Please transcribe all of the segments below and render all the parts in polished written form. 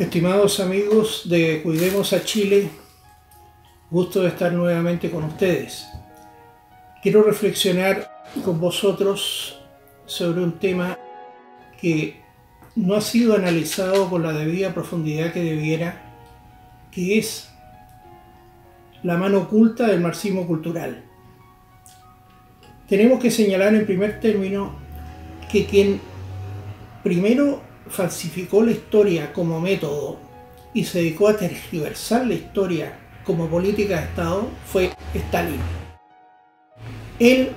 Estimados amigos de Cuidemos a Chile, gusto de estar nuevamente con ustedes. Quiero reflexionar con vosotros sobre un tema que no ha sido analizado con la debida profundidad que debiera, que es la mano oculta del marxismo cultural. Tenemos que señalar en primer término que quien primero falsificó la historia como método y se dedicó a tergiversar la historia como política de Estado fue Stalin. Él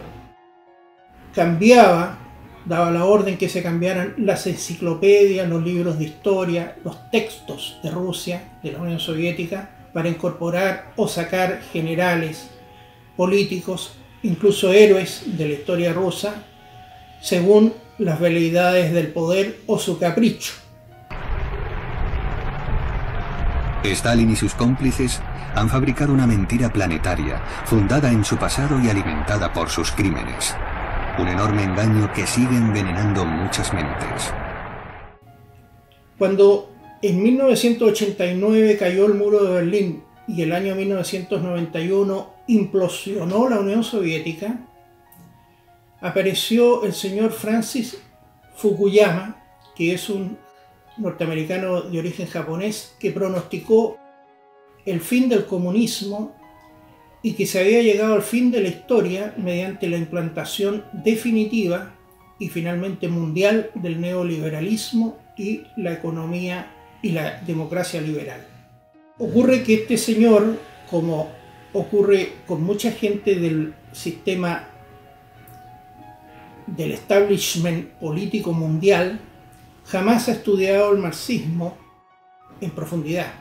cambiaba, daba la orden que se cambiaran las enciclopedias, los libros de historia, los textos de Rusia, de la Unión Soviética, para incorporar o sacar generales, políticos, incluso héroes de la historia rusa, según las veleidades del poder o su capricho. Stalin y sus cómplices han fabricado una mentira planetaria, fundada en su pasado y alimentada por sus crímenes. Un enorme engaño que sigue envenenando muchas mentes. Cuando en 1989 cayó el muro de Berlín y el año 1991 implosionó la Unión Soviética, apareció el señor Francis Fukuyama, que es un norteamericano de origen japonés, que pronosticó el fin del comunismo y que se había llegado al fin de la historia mediante la implantación definitiva y finalmente mundial del neoliberalismo y la economía y la democracia liberal. Ocurre que este señor, como ocurre con mucha gente del sistema del establishment político mundial, jamás ha estudiado el marxismo en profundidad.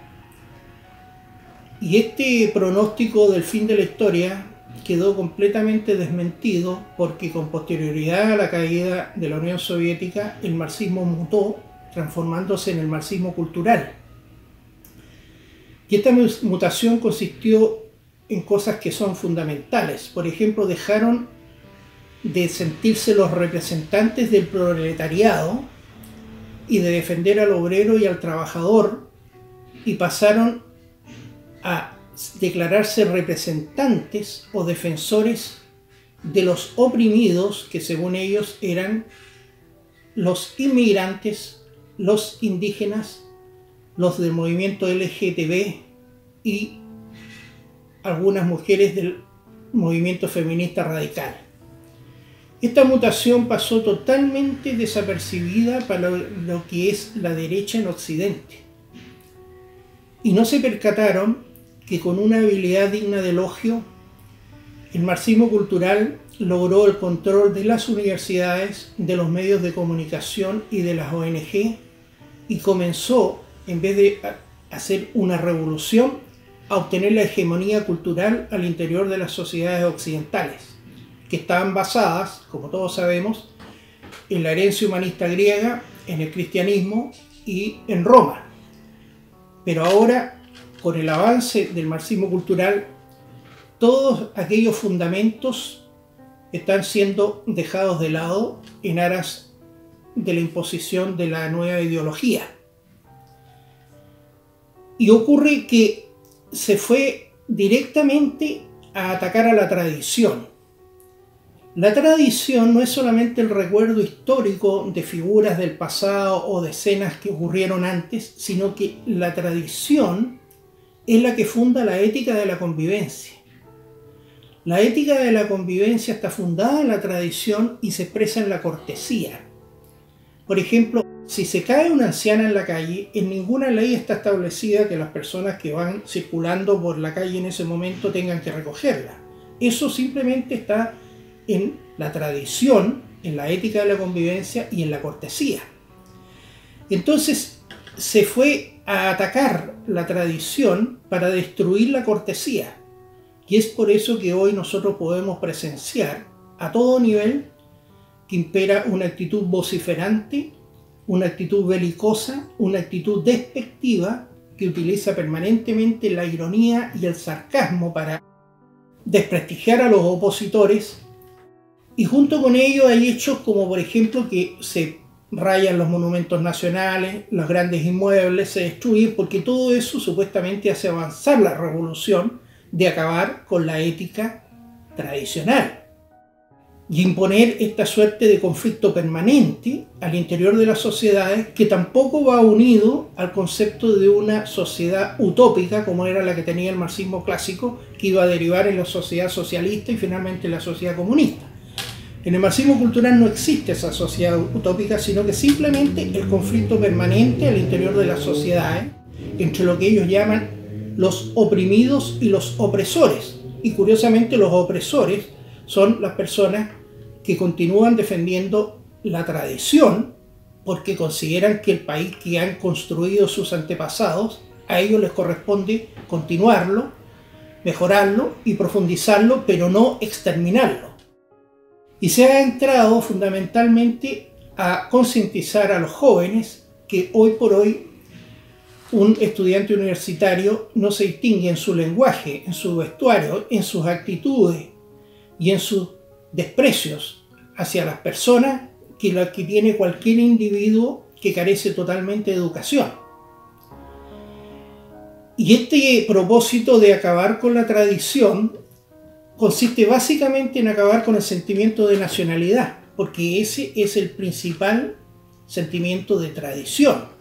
Y este pronóstico del fin de la historia quedó completamente desmentido porque con posterioridad a la caída de la Unión Soviética el marxismo mutó, transformándose en el marxismo cultural. Y esta mutación consistió en cosas que son fundamentales. Por ejemplo, dejaron de sentirse los representantes del proletariado y de defender al obrero y al trabajador, y pasaron a declararse representantes o defensores de los oprimidos, que según ellos eran los inmigrantes, los indígenas, los del movimiento LGTB y algunas mujeres del movimiento feminista radical. Esta mutación pasó totalmente desapercibida para lo que es la derecha en Occidente. Y no se percataron que con una habilidad digna de elogio, el marxismo cultural logró el control de las universidades, de los medios de comunicación y de las ONG, y comenzó, en vez de hacer una revolución, a obtener la hegemonía cultural al interior de las sociedades occidentales, que estaban basadas, como todos sabemos, en la herencia humanista griega, en el cristianismo y en Roma. Pero ahora, con el avance del marxismo cultural, todos aquellos fundamentos están siendo dejados de lado en aras de la imposición de la nueva ideología. Y ocurre que se fue directamente a atacar a la tradición. La tradición no es solamente el recuerdo histórico de figuras del pasado o de escenas que ocurrieron antes, sino que la tradición es la que funda la ética de la convivencia. La ética de la convivencia está fundada en la tradición y se expresa en la cortesía. Por ejemplo, si se cae una anciana en la calle, en ninguna ley está establecida que las personas que van circulando por la calle en ese momento tengan que recogerla. Eso simplemente está en la tradición, en la ética de la convivencia y en la cortesía. Entonces se fue a atacar la tradición para destruir la cortesía. Y es por eso que hoy nosotros podemos presenciar a todo nivel que impera una actitud vociferante, una actitud belicosa, una actitud despectiva que utiliza permanentemente la ironía y el sarcasmo para desprestigiar a los opositores. Y junto con ello hay hechos como, por ejemplo, que se rayan los monumentos nacionales, los grandes inmuebles se destruyen, porque todo eso supuestamente hace avanzar la revolución de acabar con la ética tradicional y imponer esta suerte de conflicto permanente al interior de las sociedades, que tampoco va unido al concepto de una sociedad utópica como era la que tenía el marxismo clásico, que iba a derivar en la sociedad socialista y finalmente en la sociedad comunista. En el marxismo cultural no existe esa sociedad utópica, sino que simplemente el conflicto permanente al interior de las sociedades entre lo que ellos llaman los oprimidos y los opresores. Y curiosamente los opresores son las personas que continúan defendiendo la tradición porque consideran que el país que han construido sus antepasados, a ellos les corresponde continuarlo, mejorarlo y profundizarlo, pero no exterminarlo. Y se ha entrado fundamentalmente a concientizar a los jóvenes que hoy por hoy un estudiante universitario no se distingue en su lenguaje, en su vestuario, en sus actitudes y en sus desprecios hacia las personas que tiene cualquier individuo que carece totalmente de educación. Y este propósito de acabar con la tradición consiste básicamente en acabar con el sentimiento de nacionalidad, porque ese es el principal sentimiento de tradición.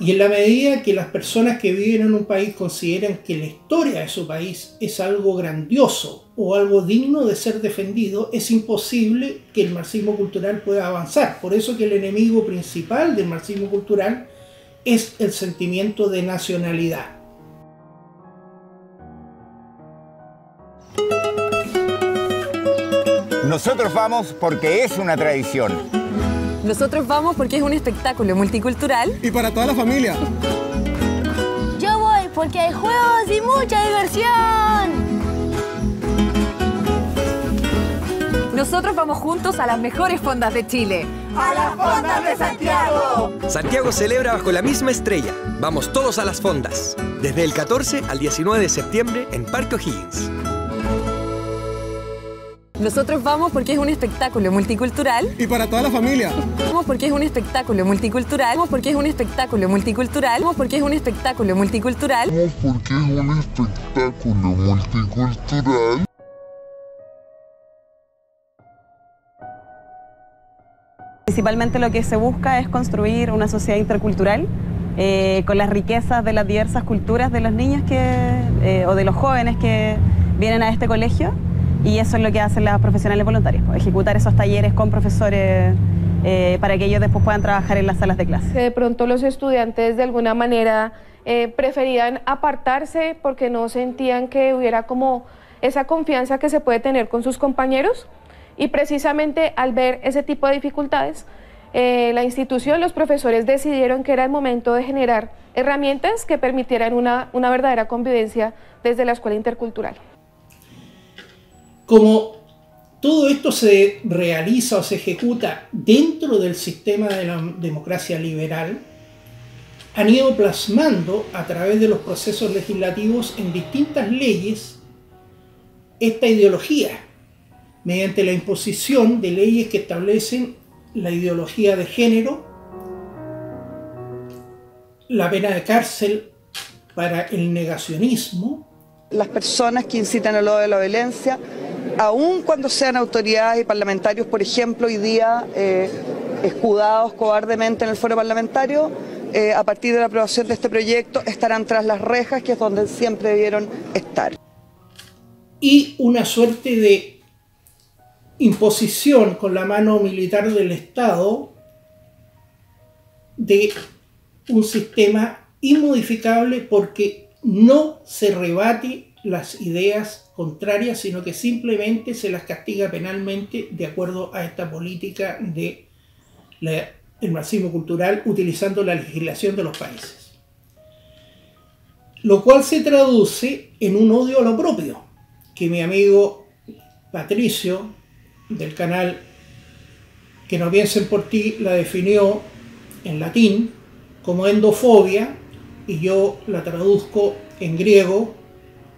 Y en la medida que las personas que viven en un país consideran que la historia de su país es algo grandioso o algo digno de ser defendido, es imposible que el marxismo cultural pueda avanzar. Por eso que el enemigo principal del marxismo cultural es el sentimiento de nacionalidad. Nosotros vamos porque es una tradición. Nosotros vamos porque es un espectáculo multicultural. Y para toda la familia. Yo voy porque hay juegos y mucha diversión. Nosotros vamos juntos a las mejores fondas de Chile. ¡A las fondas de Santiago! Santiago celebra bajo la misma estrella. Vamos todos a las fondas. Desde el 14 al 19 de septiembre en Parque O'Higgins. Nosotros vamos porque es un espectáculo multicultural. Y para toda la familia. Vamos porque es un espectáculo multicultural. Vamos porque es un espectáculo multicultural. Vamos porque es un espectáculo multicultural. Vamos porque es un espectáculo multicultural. Principalmente lo que se busca es construir una sociedad intercultural con las riquezas de las diversas culturas de los niños o de los jóvenes que vienen a este colegio. Y eso es lo que hacen las profesionales voluntarias, ejecutar esos talleres con profesores para que ellos después puedan trabajar en las salas de clase. De pronto los estudiantes de alguna manera preferían apartarse porque no sentían que hubiera como esa confianza que se puede tener con sus compañeros, y precisamente al ver ese tipo de dificultades, la institución, los profesores decidieron que era el momento de generar herramientas que permitieran una verdadera convivencia desde la escuela intercultural. Como todo esto se realiza o se ejecuta dentro del sistema de la democracia liberal, han ido plasmando a través de los procesos legislativos en distintas leyes esta ideología, mediante la imposición de leyes que establecen la ideología de género, la pena de cárcel para el negacionismo. Las personas que incitan al odio de la violencia, aun cuando sean autoridades y parlamentarios, por ejemplo, hoy día escudados cobardemente en el foro parlamentario, a partir de la aprobación de este proyecto estarán tras las rejas, que es donde siempre debieron estar. Y una suerte de imposición con la mano militar del Estado de un sistema inmodificable, porque no se rebate las ideas contrarias, sino que simplemente se las castiga penalmente de acuerdo a esta política del marxismo cultural, utilizando la legislación de los países. Lo cual se traduce en un odio a lo propio, que mi amigo Patricio, del canal Que no piensen por ti, la definió en latín como endofobia, y yo la traduzco en griego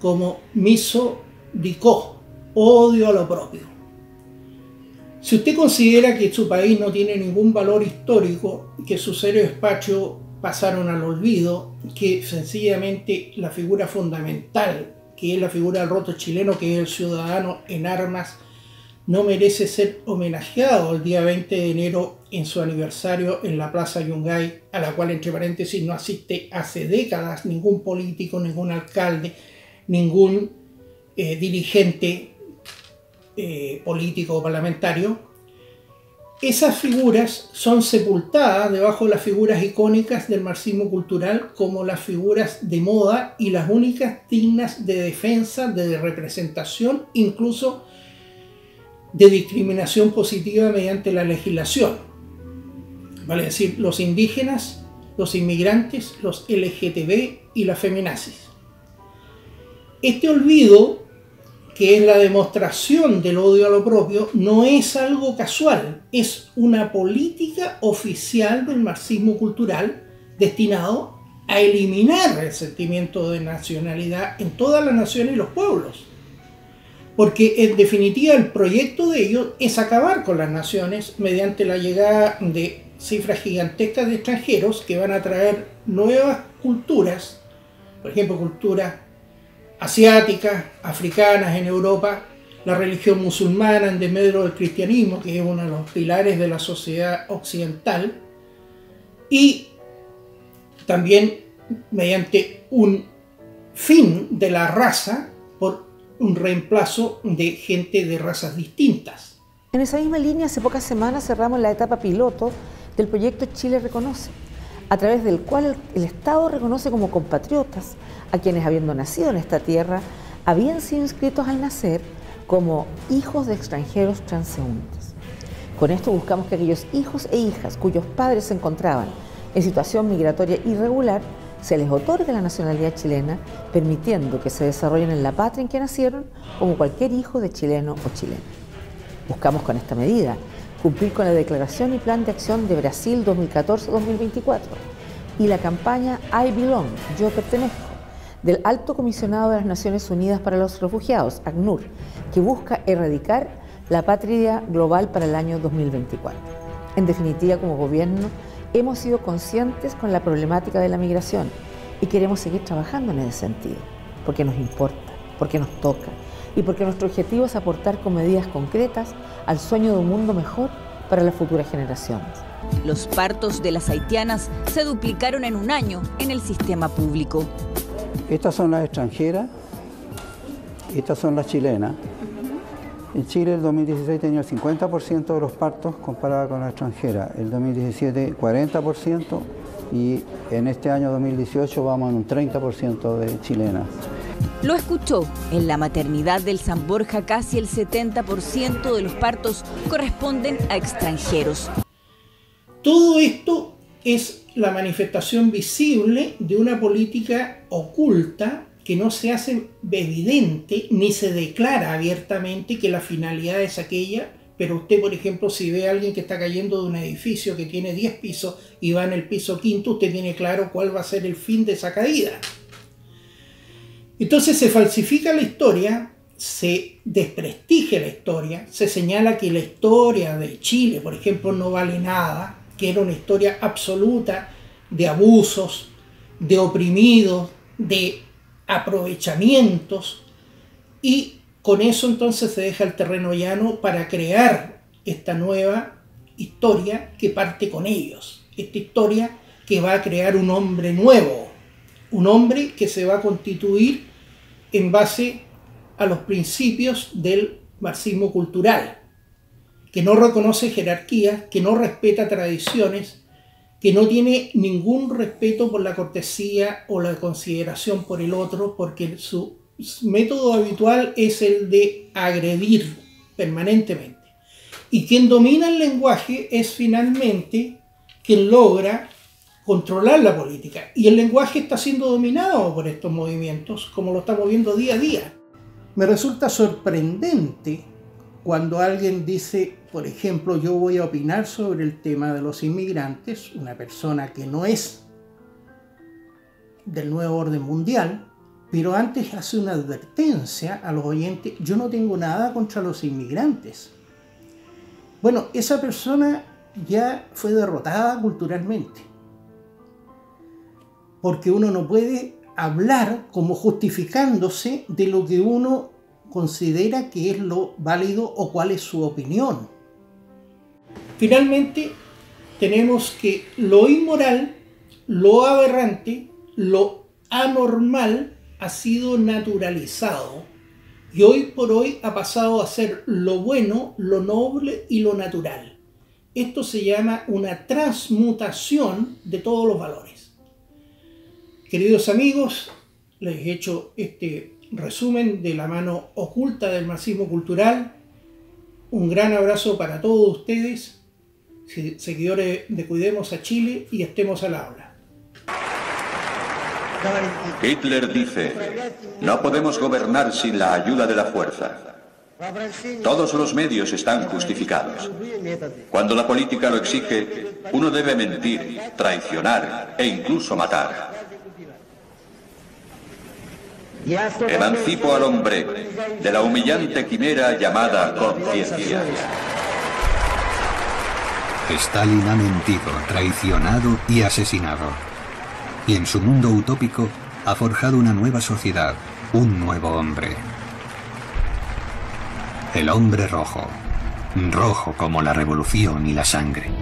como misodikó, odio a lo propio. Si usted considera que su país no tiene ningún valor histórico, que sus héroes patrios pasaron al olvido, que sencillamente la figura fundamental, que es la figura del roto chileno, que es el ciudadano en armas, no merece ser homenajeado el día 20 de enero en su aniversario en la Plaza Yungay, a la cual, entre paréntesis, no asiste hace décadas ningún político, ningún alcalde, ningún dirigente político o parlamentario. Esas figuras son sepultadas debajo de las figuras icónicas del marxismo cultural como las figuras de moda y las únicas dignas de defensa, de representación, incluso de discriminación positiva mediante la legislación. Vale decir, los indígenas, los inmigrantes, los LGTB y las feminazis. Este olvido, que es la demostración del odio a lo propio, no es algo casual, es una política oficial del marxismo cultural destinado a eliminar el sentimiento de nacionalidad en todas las naciones y los pueblos. Porque en definitiva el proyecto de ellos es acabar con las naciones mediante la llegada de cifras gigantescas de extranjeros que van a traer nuevas culturas, por ejemplo culturas asiáticas, africanas en Europa, la religión musulmana en desmedro del cristianismo, que es uno de los pilares de la sociedad occidental, y también mediante un fin de la raza por un reemplazo de gente de razas distintas. En esa misma línea, hace pocas semanas cerramos la etapa piloto del proyecto Chile Reconoce, a través del cual el Estado reconoce como compatriotas a quienes, habiendo nacido en esta tierra, habían sido inscritos al nacer como hijos de extranjeros transeúntes. Con esto buscamos que aquellos hijos e hijas cuyos padres se encontraban en situación migratoria irregular se les otorgue la nacionalidad chilena, permitiendo que se desarrollen en la patria en que nacieron como cualquier hijo de chileno o chilena. Buscamos con esta medida cumplir con la Declaración y Plan de Acción de Brasil 2014-2024 y la campaña I Belong, Yo Pertenezco, del Alto Comisionado de las Naciones Unidas para los Refugiados, ACNUR, que busca erradicar la patria global para el año 2024. En definitiva, como gobierno, hemos sido conscientes con la problemática de la migración y queremos seguir trabajando en ese sentido, porque nos importa, porque nos toca y porque nuestro objetivo es aportar con medidas concretas al sueño de un mundo mejor para las futuras generaciones. Los partos de las haitianas se duplicaron en un año en el sistema público. Estas son las extranjeras, estas son las chilenas. En Chile el 2016 tenía el 50% de los partos comparado con la extranjera, el 2017 40% y en este año 2018 vamos en un 30% de chilenas. Lo escuchó, en la maternidad del San Borja casi el 70% de los partos corresponden a extranjeros. Todo esto es la manifestación visible de una política oculta que no se hace evidente ni se declara abiertamente que la finalidad es aquella, pero usted, por ejemplo, si ve a alguien que está cayendo de un edificio que tiene 10 pisos y va en el piso quinto, usted tiene claro cuál va a ser el fin de esa caída. Entonces se falsifica la historia, se desprestigia la historia, se señala que la historia de Chile, por ejemplo, no vale nada, que era una historia absoluta de abusos, de oprimidos, de aprovechamientos, y con eso entonces se deja el terreno llano para crear esta nueva historia que parte con ellos, esta historia que va a crear un hombre nuevo, un hombre que se va a constituir en base a los principios del marxismo cultural, que no reconoce jerarquías, que no respeta tradiciones, que no tiene ningún respeto por la cortesía o la consideración por el otro, porque su método habitual es el de agredir permanentemente. Y quien domina el lenguaje es finalmente quien logra controlar la política. Y el lenguaje está siendo dominado por estos movimientos, como lo estamos viendo día a día. Me resulta sorprendente cuando alguien dice, por ejemplo, yo voy a opinar sobre el tema de los inmigrantes, una persona que no es del nuevo orden mundial, pero antes hace una advertencia a los oyentes: yo no tengo nada contra los inmigrantes. bueno, esa persona ya fue derrotada culturalmente. Porque uno no puede hablar como justificándose de lo que uno considera que es lo válido o cuál es su opinión. Finalmente, tenemos que lo inmoral, lo aberrante, lo anormal ha sido naturalizado y hoy por hoy ha pasado a ser lo bueno, lo noble y lo natural. Esto se llama una transmutación de todos los valores. Queridos amigos, les he hecho este resumen de la mano oculta del marxismo cultural. Un gran abrazo para todos ustedes, seguidores de Cuidemos a Chile y estemos al habla. Hitler dice, no podemos gobernar sin la ayuda de la fuerza. Todos los medios están justificados. Cuando la política lo exige, uno debe mentir, traicionar e incluso matar. Emancipo al hombre de la humillante quimera llamada conciencia. Stalin ha mentido, traicionado y asesinado. Y en su mundo utópico ha forjado una nueva sociedad, un nuevo hombre. El hombre rojo, rojo como la revolución y la sangre.